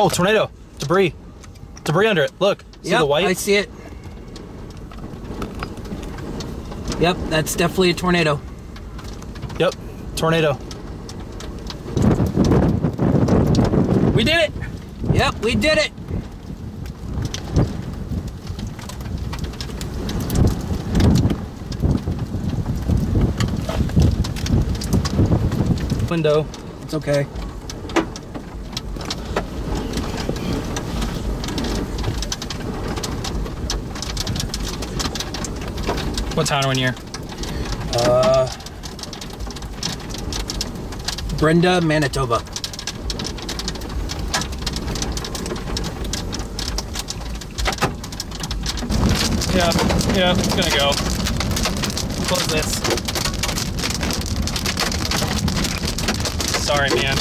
Oh, tornado. Debris. Debris under it. Look. See the white? I see it. Yep, that's definitely a tornado. Yep. Tornado. We did it! Yep, we did it! Window. It's okay. What town are we near? Brenda, Manitoba. Yeah, it's gonna go. Close this. Sorry, man.